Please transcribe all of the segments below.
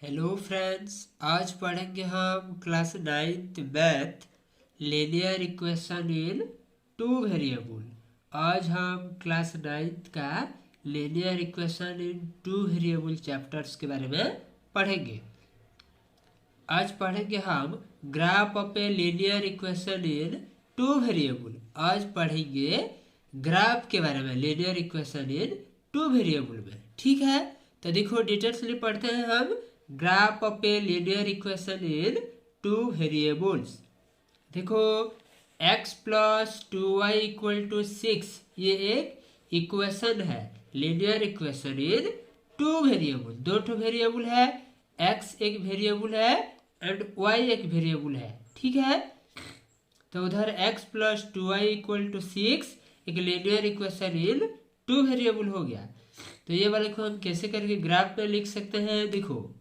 Hello friends, आज पढ़ेंगे हम class 9th math linear equation in two variable. आज हम क्लास 9th का linear equation in two variable chapters के बारे में पढ़ेंगे। आज पढ़ेंगे हम graph of a linear equation in two variable. आज पढ़ेंगे ग्राफ के बारे में linear equation in two variable में। ठीक है, तो देखो डिटेल्सली पढ़ते हैं हम graph of a linear equation in two variables. देखो x plus 2y equal to 6 ये एक इक्वेशन है, linear equation in two variable. दो ठो वेरिएबल है, x एक वेरिएबल है एंड y एक वेरिएबल है। ठीक है, तो उधर x plus 2y equal to 6 एक linear equation in two variable हो गया। तो ये वाले को हम कैसे करके ग्राफ में लिख सकते हैं। देखो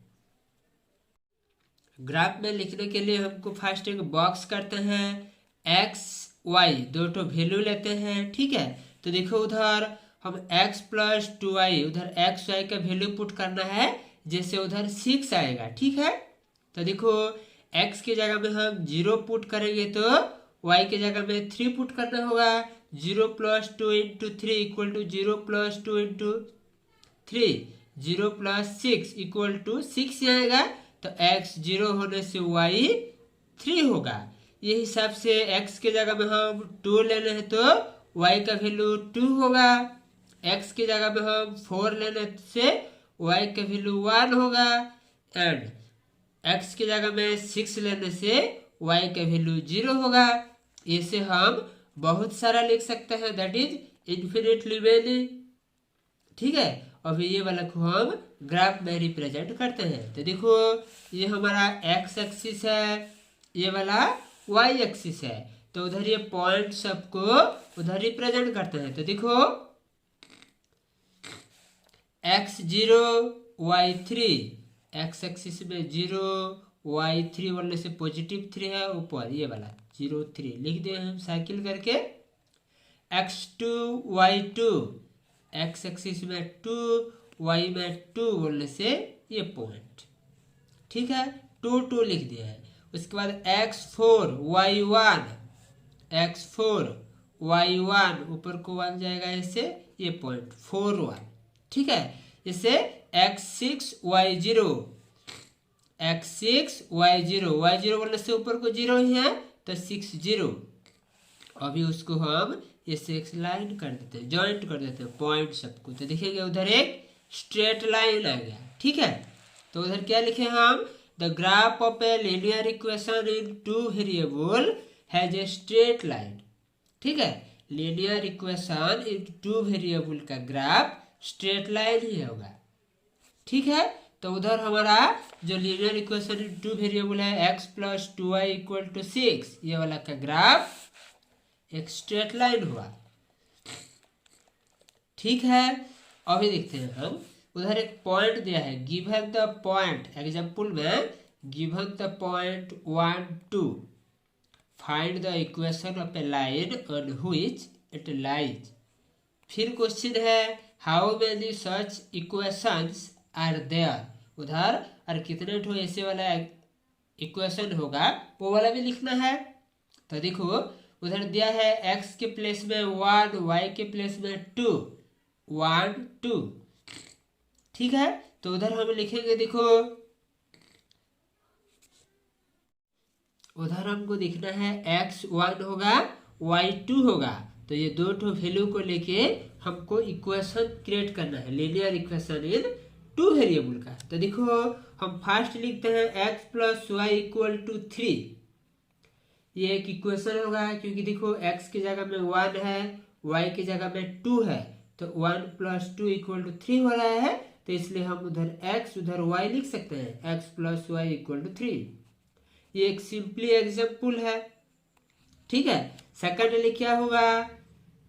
ग्राफ में लिखने के लिए हमको फर्स्ट एक बॉक्स करते हैं, x y दो ठो वैल्यू लेते हैं। ठीक है, तो देखो उधर हम x प्लस 2y उधर x y का वैल्यू पुट करना है, जैसे उधर 6 आएगा। ठीक है, तो देखो x की जगह में हम 0 पुट करेंगे तो y की जगह में 3 पुट करना होगा। 0 plus 2 into 3 equal to 0 plus 2 into 3, 0 plus 6 equal to 6 आएगा। तो x 0 होने से y 3 होगा। ये हिसाब से x के जगह में हम 2 लेने हैं तो y का वैल्यू 2 होगा। x की जगह में हम 4 लेने से y का वैल्यू 1 होगा एंड x की जगह में 6 लेने से y का वैल्यू 0 होगा। इसे हम बहुत सारा लिख सकते हैं, दैट इज इन्फिनिटली मैनी। ठीक है, अभी ये वाला को हम ग्राफ में रिप्रेजेंट करते हैं। तो देखो ये हमारा x एक्सिस है, ये वाला y एक्सिस है, तो उधर ये पॉइंट सबको उधर रिप्रेजेंट करते हैं। तो देखो x0 y3, x एक्सिस में 0 y3 बोलने से पॉजिटिव 3 है, ऊपर ये वाला 0 3 लिख दिए हम साइकिल करके। x2 y2, x एक्सिस में 2 y में 2 बोलने से ये पॉइंट। ठीक है, 2 2 लिख दिया है। उसके बाद x4 y1, x4 y1 ऊपर को 1 जाएगा, ऐसे ये पॉइंट 4 1। ठीक है, इसे x6 y0, x6 y0, y0 बोलने से ऊपर को 0 ही है तो 6 0। अभी उसको हम ऐसे एक लाइन कर देते हैं, जॉइंट कर देते हैं पॉइंट सबको, तो देखेंगे उधर एक स्ट्रेट लाइन आ गया। ठीक है, तो उधर क्या लिखे हम, the graph of a linear equation in two variable has a straight line. ठीक है, linear equation in two variable का ग्राफ स्ट्रेट लाइन ही होगा। ठीक है, तो उधर हमारा जो linear equation in two variable है x plus 2y equal to 6, ये वाला का ग्राफ एक स्ट्रेट लाइन हुआ। ठीक है, अभी देखते हैं हम उधर एक पॉइंट दिया है, गिवन द पॉइंट, एग्जांपल में given the point 1 2, find the equation of a line on which it lies. फिर क्वेश्चन है how many such equations are there. उधर और कितने ठो ऐसे वाला इक्वेशन होगा वो वाला भी लिखना है। तो देखो उधर दिया है x के प्लेस में 1, y के प्लेस में 2, 1 2। ठीक है, तो उधर हम लिखेंगे, देखो उधर हमको लिखना है x1 होगा y 2 होगा। तो ये दो ठो वैल्यू को लेके हमको इक्वेशन क्रिएट करना है, linear equation in two variable का। तो देखो हम फर्स्ट लिखते हैं x plus y equal to 3, ये एक इक्वेशन होगा क्योंकि देखो x की जगह में 1 है, y की जगह में 2 है, तो 1 प्लस 2 इक्वल टू 3 हो रहा है, तो इसलिए हम उधर x उधर y लिख सकते हैं, x plus y equal to 3। ये एक सिंपली एग्जाम्पल है। ठीक है, सेकेंडली क्या होगा,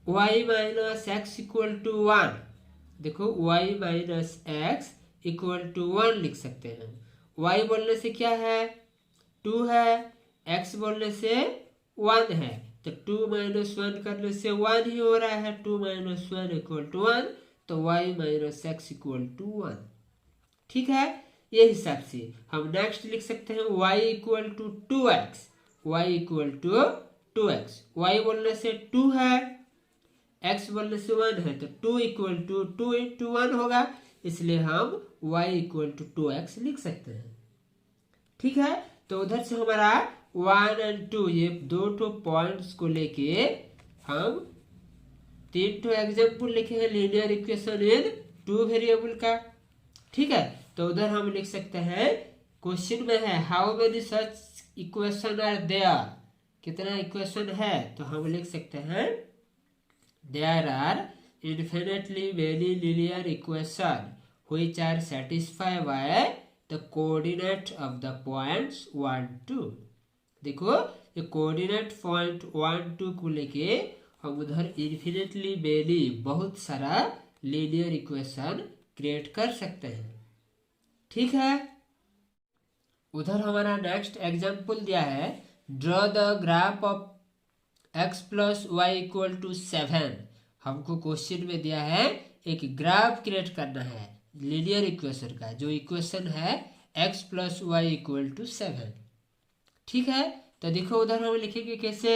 y minus x equal to 1। देखो y minus x equal to 1 लिख सकते हैं। y बोलने से क्या है, 2 है, x बोलने से 1 है, तो 2 माइनस 1 करने से 1 ही हो रहा है, 2 माइनस 1 इक्वल टू 1, तो y minus x equal to 1। ठीक है, ये हिसाब से हम नेक्स्ट लिख सकते हैं y equal to 2x, y equal to 2x, y बोलने से 2 है, x बोलने से 1 है, तो 2 इक्वल टू 2 इंटू 1 होगा, इसलिए हम y इक्वल टू 2x लिख सकते हैं। ठीक है, तो उधर से हमारा 1 और 2 ये दो पॉइंट्स को लेके हम 3 एग्जाम्पल लिखे हैं लीनियर इक्वेशन इन 2 वेरिएबल का। ठीक है, तो उधर हम लिख सकते हैं, क्वेश्चन में है how many such equation are there, कितना इक्वेशन है, तो हम लिख सकते हैं there are infinitely many linear equation which are satisfy by the coordinate of the points 1 2। देखो ये कोऑर्डिनेट पॉइंट 1 2 को लेके हम उधर इन्फिनिटली मेनी बहुत सारा लीनियर इक्वेशन क्रिएट कर सकते हैं। ठीक है, उधर हमारा नेक्स्ट एग्जाम्पल दिया है draw the graph of x plus y equal to 7। हमको क्वेश्चन में दिया है एक ग्राफ क्रिएट करना है लीनियर इक्वेशन का, जो इक्वेशन है x plus y equal to 7। ठीक है, तो देखो उधर हम लिखेंगे कैसे,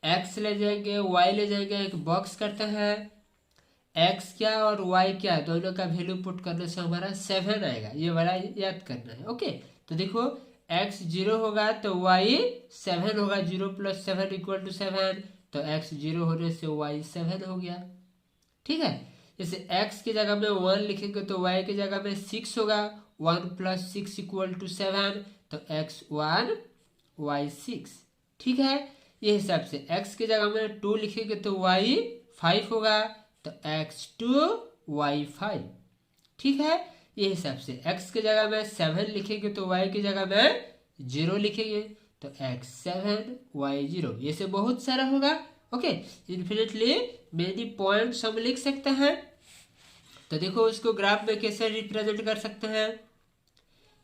x ले जाएंगे y ले जाएंगे, एक बॉक्स करते हैं, x क्या और y क्या दोनों का वैल्यू पुट करने से हमारा 7 आएगा, ये वाला याद करना है। ओके, तो देखो x 0 होगा तो y 7 होगा, 0 प्लस 7 इक्वल टू 7, तो x 0 होने से y 7 हो गया। ठीक है, जैसे x की जगह में 1 लिखेंगे तो y की जगह में 6 होगा, 1 प्लस 6 इक्वल टू 7, तो x 1 y 6। ठीक है, ये हिसाब से x की जगह में 2 लिखेंगे तो y 5 होगा, तो x 2 y 5। ठीक है, ये हिसाब से x की जगह में 7 लिखेंगे तो y की जगह में 0 लिखेंगे, तो x 7 y 0, ये से बहुत सारा होगा। ओके, इन्फिनिटली मेनी पॉइंट्स हम लिख सकते हैं। तो देखो उसको ग्राफ में कैसे रिप्रेजेंट कर सकते हैं,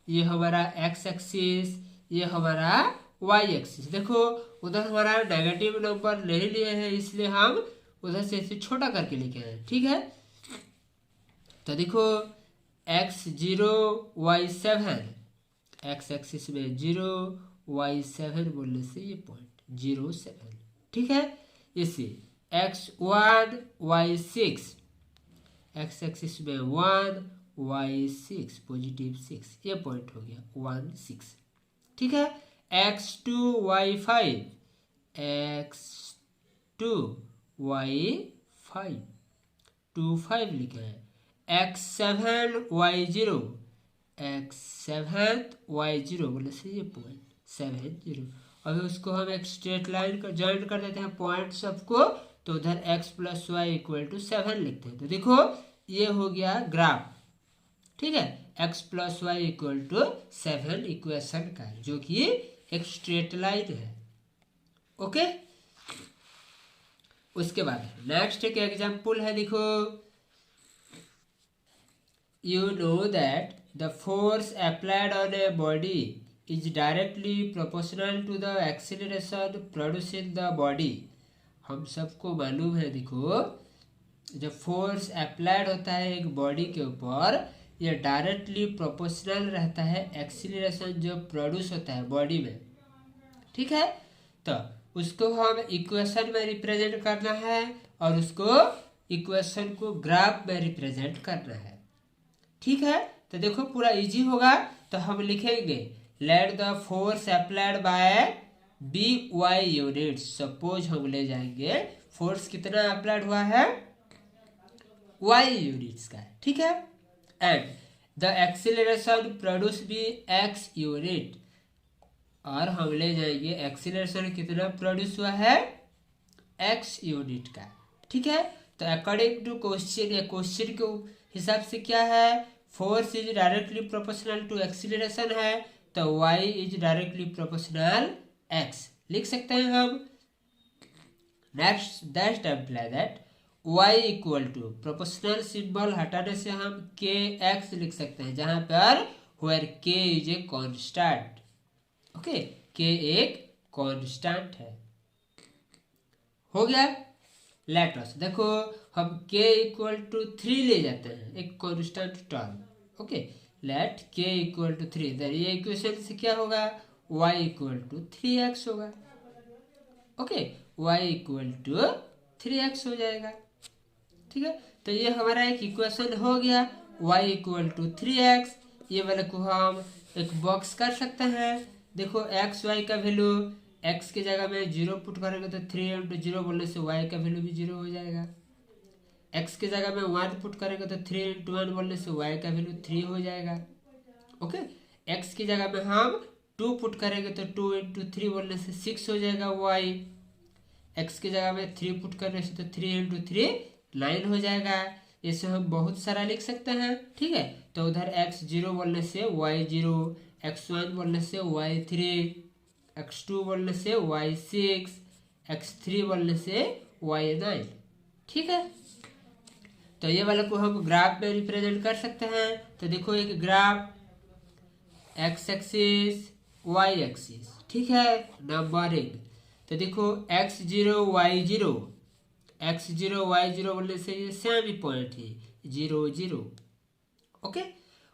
ये हमारा x एक्सिस, ये हमारा y एक्सिस। देखो उधर हमारा नेगेटिव नंबर नहीं लिए हैं, इसलिए हम उधर से इसे छोटा करके लिखे हैं। ठीक है, तो देखो x 0 y 7, x एक्सिस में 0 y 7 बोलने से ये पॉइंट 0 7। ठीक है, इसे x 1 y 6, x एक्सिस में 1 y 6 पॉजिटिव 6, ये पॉइंट हो गया 1 6। ठीक है, x 2 y 5, x 2 y 5 2 5 लिखे हैं, x 7 y 0, x 7 y 0 बोले से ये पॉइंट 7 0। अभी उसको हम एक स्ट्रेट लाइन का ज्वाइन कर देते हैं पॉइंट सबको, तो उधर x plus y equal to 7 लिखते हैं। तो देखो ये हो गया ग्राफ। ठीक है, x plus y equal to 7 equation का, जो कि एक स्ट्रेट लाइन है। ओके, उसके बाद नेक्स्ट एक एग्जांपल है, देखो you know that the force applied on a body is directly proportional to the acceleration produce in the body. हम सबको मालूम है, देखो जब फोर्स अप्लाइड होता है एक बॉडी के ऊपर, ये डायरेक्टली प्रोपोर्शनल रहता है एक्सीलरेशन जो प्रोड्यूस होता है बॉडी में। ठीक है, तो उसको हम इक्वेशन में रिप्रेजेंट करना है और उसको इक्वेशन को ग्राफ में रिप्रेजेंट करना है। ठीक है, तो देखो पूरा इजी होगा। तो हम लिखेंगे let the force applied by b y units. Suppose हम ले जाएंगे फोर्स कितना अप्लाइड हुआ है, वाई यूनिट्स का। ठीक है, and the acceleration produce b x unit, और हम ले जाएंगे एक्सीलरेशन कितना प्रोड्यूस हुआ है, एक्स यूनिट का। ठीक है, तो अकॉर्डिंग टू क्वेश्चन या क्वेश्चन के हिसाब से क्या है, force is directly proportional to acceleration है, तो y is directly proportional x लिख सकते हैं हम। Next that apply that y equal to proportional symbol हटाने से हम kx लिख सकते हैं, जहां पर where k is a constant. Okay, k एक कांस्टेंट है। हो गया। लेट अस देखो हम k इक्वल टू 3 ले जाते हैं, एक constant term. Okay, let k equal to 3, इधर ये इक्वेशन से क्या होगा, y इक्वल टू 3x होगा। Okay, y equal to 3x हो जाएगा। ठीक है, तो ये हमारा एक इक्वेशन हो गया, y इक्वल टू 3x। ये वाले को हम एक बॉक्स कर सकते हैं। देखो एक्स वाई का वैल्यू, x की जगह में 0 पुट करेंगे तो 3 इंटू 0 बोलने से y का वैल्यू भी 0 हो जाएगा। x की जगह में 1 पुट करेंगे तो 3 इंटू 1 बोलने से y का वैल्यू 3 हो जाएगा। ओके, x की जगह में हम 2 पुट करेंगे तो 2 इंटू 3 बोलने से 6 हो जाएगा y। x की जगह में 3 पुट करने से तो 3 इंटू 3 9 हो जाएगा। इसे हम बहुत सारा लिख सकते हैं। ठीक है, तो उधर x0 बोलने से y0, x1 बोलने से y3, x2 बोलने से y6, x3 बोलने से y9। ठीक है, तो ये वाला को हम ग्राफ में रिप्रेजेंट कर सकते हैं। तो देखो एक graph x axis y axis, ठीक है, नंबरिंग। तो देखो x0 y0, x0 y0 बोलने से ये सेम पॉइंट है 0 0। ओके,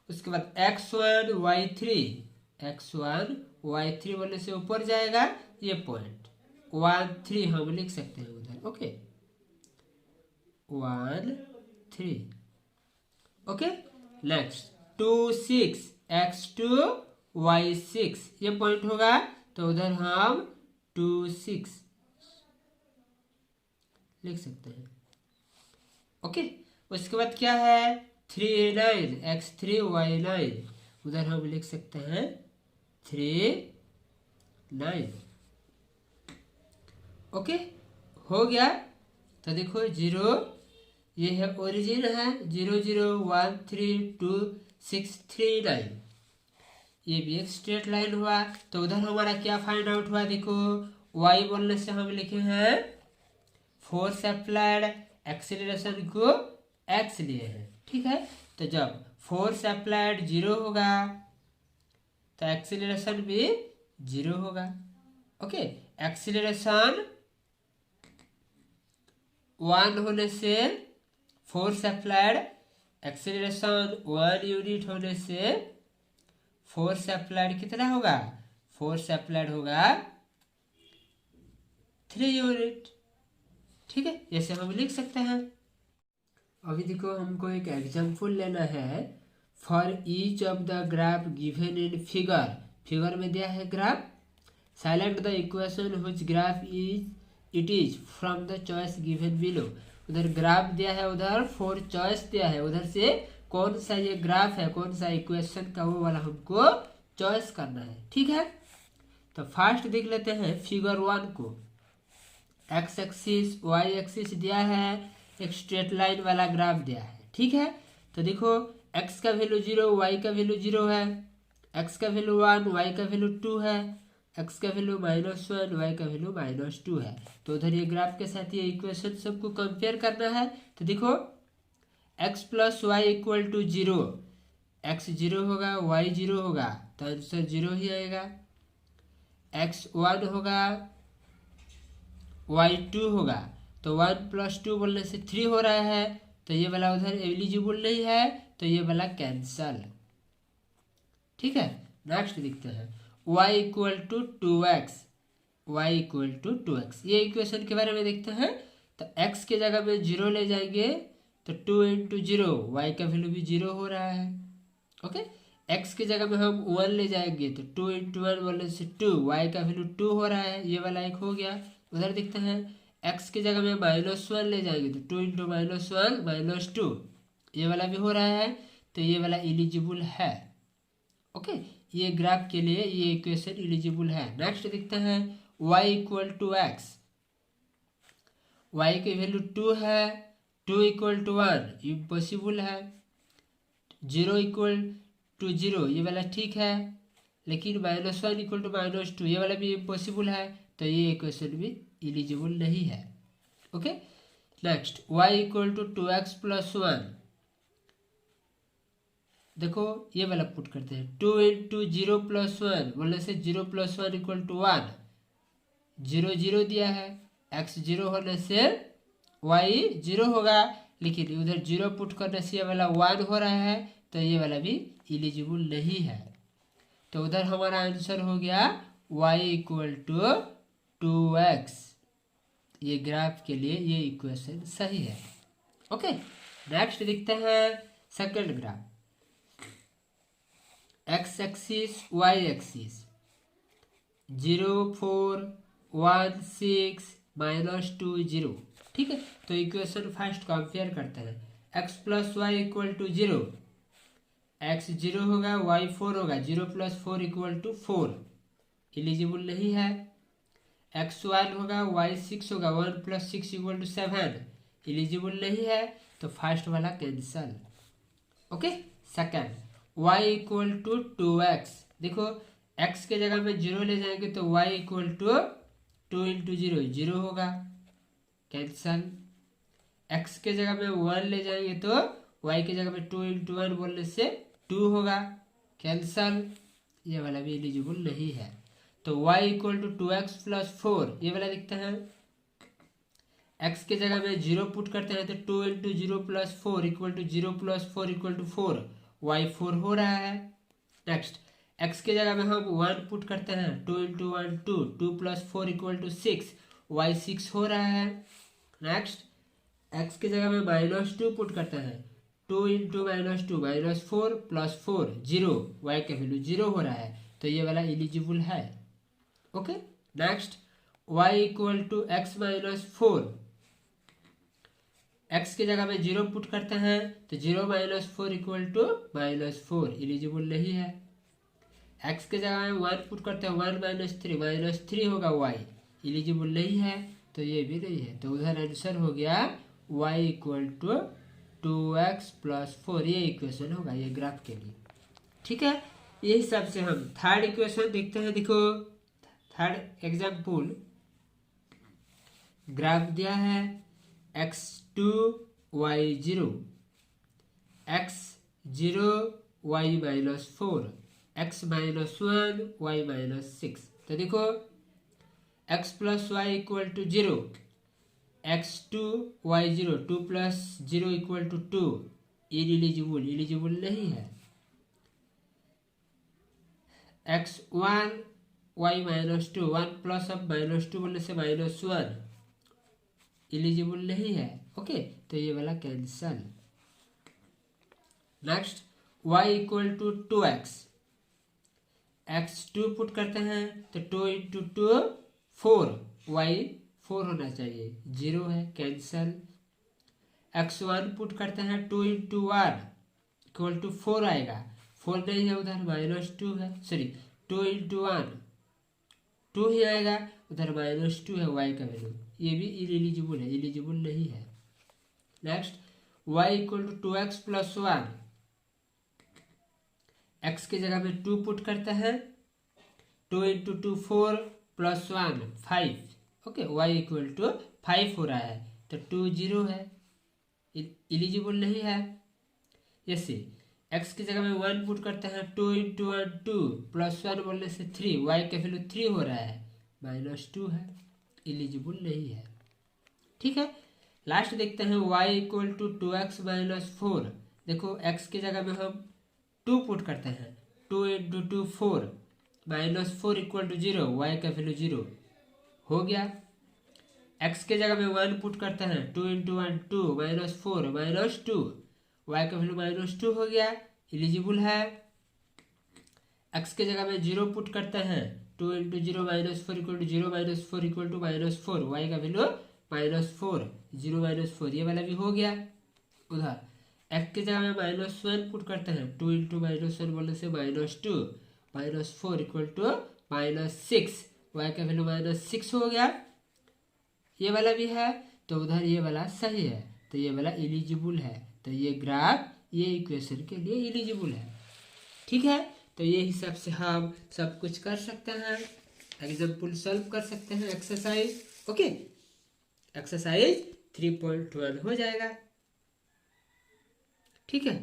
उसके बाद x1 y3, x1 y3 बोलने से ऊपर जाएगा ये पॉइंट 1 3 हम लिख सकते हैं उधर। Okay, 1 3। Okay, next 2 6, x2 y6 ये पॉइंट होगा, तो उधर हम 2 6 लिख सकते हैं। ओके, उसके बाद क्या है 3 9, x3 y9, उधर हम लिख सकते हैं 3 9। ओके, हो गया। तो देखो 0 ये है ओरिजिन है, 0 0 1 3 2 6 3 9, ये भी एक स्ट्रेट लाइन हुआ। तो उधर हमारा क्या फाइंड आउट हुआ, देखो y बोलने से हम लिखे हैं फोर्स अप्लाइड, एक्सीलरेशन को x लिए हैं। ठीक है, तो जब फोर्स अप्लाइड 0 होगा तो एक्सीलरेशन भी 0 होगा। ओके, एक्सीलरेशन 1 होने से फोर्स अप्लाइड, एक्सीलरेशन 1 यूनिट होने से फोर्स अप्लाइड कितना होगा, फोर्स अप्लाइड होगा 3 यूनिट। ठीक है, जैसे हम लिख सकते हैं। अभी देखो हमको एक एग्जाम्पल लेना है। For each of the graph given in figure, figure में दिया है graph, select the equation which graph it is from the choice given below. उधर ग्राफ दिया है, उधर 4 चॉइस दिया है, उधर से कौन सा ये ग्राफ है, कौन सा इक्वेशन का वो वाला हमको चॉइस करना है। ठीक है, तो फर्स्ट देख लेते हैं फिगर 1 को। एक्स एक्सिस वाई एक्सिस दिया है, एक स्ट्रेट लाइन वाला ग्राफ दिया है। ठीक है, तो देखो एक्स का वैल्यू 0, वाई का वैल्यू 0 है, एक्स का वैल्यू 1, वाई का वैल्यू 2 है, एक्स का वैल्यू -1, वाई का वैल्यू -2 है। तो उधर ये ग्राफ के साथ ये इक्वेशन सबको कंपेयर करना है। तो देखो x plus y equal to 0, x 0 होगा, वाई 0 होगा, तो आंसर 0 ही आएगा। x 1 होगा, y2 होगा, तो 1 + 2 बोलने से 3 हो रहा है, तो ये वाला उधर एलिजिबल नहीं है, तो ये वाला कैंसल। ठीक है, नेक्स्ट देखते हैं y equal to 2x, y equal to 2x, ये इक्वेशन के बारे में देखते हैं। तो x के जगह में 0 ले जाएंगे तो 2 इंटू 0, y का वैल्यू भी 0 हो रहा है। ओके, x की जगह में हम 1 ले जाएंगे तो 2 इंटू 1 बोलने से 2, y का वैल्यू 2 हो रहा है, ये वाला एक हो गया। उधर देखते हैं x की जगह में -1 ले जाएंगे तो 2 इंटू -1 -2, ये वाला भी हो रहा है, तो ये वाला एलिजिबल है। ओके, ये ग्राफ के लिए ये इक्वेशन एलिजिबल है। नेक्स्ट देखते हैं y equal to x, y की वैल्यू 2 है, 2 इक्वल टू 1 इम्पॉसिबल है, 0 इक्वल टू 0 ये वाला ठीक है, लेकिन -1 इक्वल टू -2 ये वाला भी इम्पॉसिबल है, तो ये इक्वेशन भी एलिजिबल नहीं है। Okay, next y equal to 2x plus 1, देखो ये वाला पुट करते हैं, 2 इंटू 0 + 1 बोलने से 0 + 1 इक्वल टू 1, 0 0 दिया है, x 0 होने से y 0 होगा, लेकिन उधर 0 पुट करने से ये वाला 1 हो रहा है, तो ये वाला भी एलिजिबल नहीं है। तो उधर हमारा आंसर हो गया y इक्वल टू 2x। ये ग्राफ के लिए ये इक्वेशन सही है। ओके, नेक्स्ट देखते हैं second graph. x axis y axis 0 4 1 6 -2 0। ठीक है, तो इक्वेशन फर्स्ट कंपेयर करते हैं। x plus y equal to 0, x 0 होगा y 4 होगा, 0 प्लस 4 इक्वल टू 4, एलिजिबल नहीं है। x 1 होगा y 6 होगा, 1 प्लस 6 इक्वल टू 7, एलिजिबल नहीं है। तो फर्स्ट वाला cancel. Okay, second y equal to 2x। देखो x के जगह में 0 ले जाएंगे तो y इक्वल टू 2 इंटू 0 0 होगा, कैंसल। x के जगह में 1 ले जाएंगे तो y के जगह में 2 इंटू 1 बोलने से 2 होगा, कैंसल। ये वाला भी एलिजिबल नहीं है। तो y equal to 2x plus 4, ये वाला देखते हैं। x के जगह में 0 पुट करते हैं तो 2 into 0 plus 4 equal to 0 plus 4 equal to 4, y 4 हो रहा है। नेक्स्ट x के जगह में हम 1 पुट करते हैं, 2 into 1 2, 2 plus 4 equal to 6, y 6 हो रहा है। नेक्स्ट x के जगह में -2 पुट करते हैं, 2 इंटू -2 -4 प्लस 4 0, y का वैल्यू 0 हो रहा है। तो ये वाला एलिजिबल है। Okay, next y equal to x -4, x के जगह में 0 पुट करते हैं तो 0 -4 इक्वल टू -4, एलिजिबल नहीं है। x के जगह में 1 पुट करते हैं, 1 -3 होगा y, एलिजिबल नहीं है। तो ये भी नहीं है। तो उधर आंसर हो गया y equal to 2x plus 4, ये इक्वेशन होगा ये ग्राफ के लिए। ठीक है, ये हिसाब से हम थर्ड इक्वेशन देखते हैं। देखो थर्ड एग्जाम्पल, ग्राफ दिया है x2 y0, x0 y -4, x -1 y -6। तो देखो x plus y equal to 0, x2 y0, 2 plus 0 equal to 2, eligible नहीं है। x1 y -2, 1 प्लस अब -2 बोलने से -1, एलिजिबल नहीं है। ओके, तो ये वाला cancel. Next y equal to 2x, x2 put करते हैं तो 2 इंटू 2 4, y 4 होना चाहिए, 0 है, कैंसल। x1 पुट करते हैं 2 इंटू 1 इक्वल टू 4 आएगा, 4 नहीं है उधर -2 है, सॉरी 2 इंटू 1 2 ही आएगा, उधर -2 है y का वैल्यू, ये भी इलिजिबल है, एलिजिबल नहीं है। Next y equal to 2x plus 1, x के जगह में 2 पुट करते हैं, 2 into 2 4 plus 1 5, okay, y equal to 5 हो रहा है, तो 2 0 है, एलिजिबल नहीं है। जैसे x की जगह में 1 पुट करते हैं, 2 इंटू 1 2 प्लस 1 बोलने से 3, y का वैल्यू 3 हो रहा है, -2 है, एलिजिबल नहीं है। ठीक है, लास्ट देखते हैं y इक्वल टू 2x -4। देखो x की जगह में हम 2 पुट करते हैं, 2 इंटू 2 4, -4 इक्वल टू 0, y का वैल्यू 0 हो गया। x के जगह में 1 पुट करते हैं, 2 इंटू 1 2 -4 -2, y का वैल्यू -2 हो गया, एलिजिबल है। x के जगह में 0 पुट करते हैं, 2 into 0 -4 equal to 0 -4 equal to -4, y का वैल्यू -4, 0 -4, ये वाला भी हो गया। उधर x के जगह में -1 पुट करते हैं, 2 इंटू -1 बोलने से -2, -4 इक्वल टू -6, y का वैल्यू -6 हो गया, ये वाला भी है। तो उधर ये वाला सही है, तो ये वाला एलिजिबल है। तो ये ग्राफ ये इक्वेशन के लिए एलिजिबल है। ठीक है, तो ये हिसाब से हम सब कुछ कर सकते हैं, एग्जाम्पल सॉल्व कर सकते हैं, एक्सरसाइज। ओके, एक्सरसाइज 3.1 हो जाएगा। ठीक है।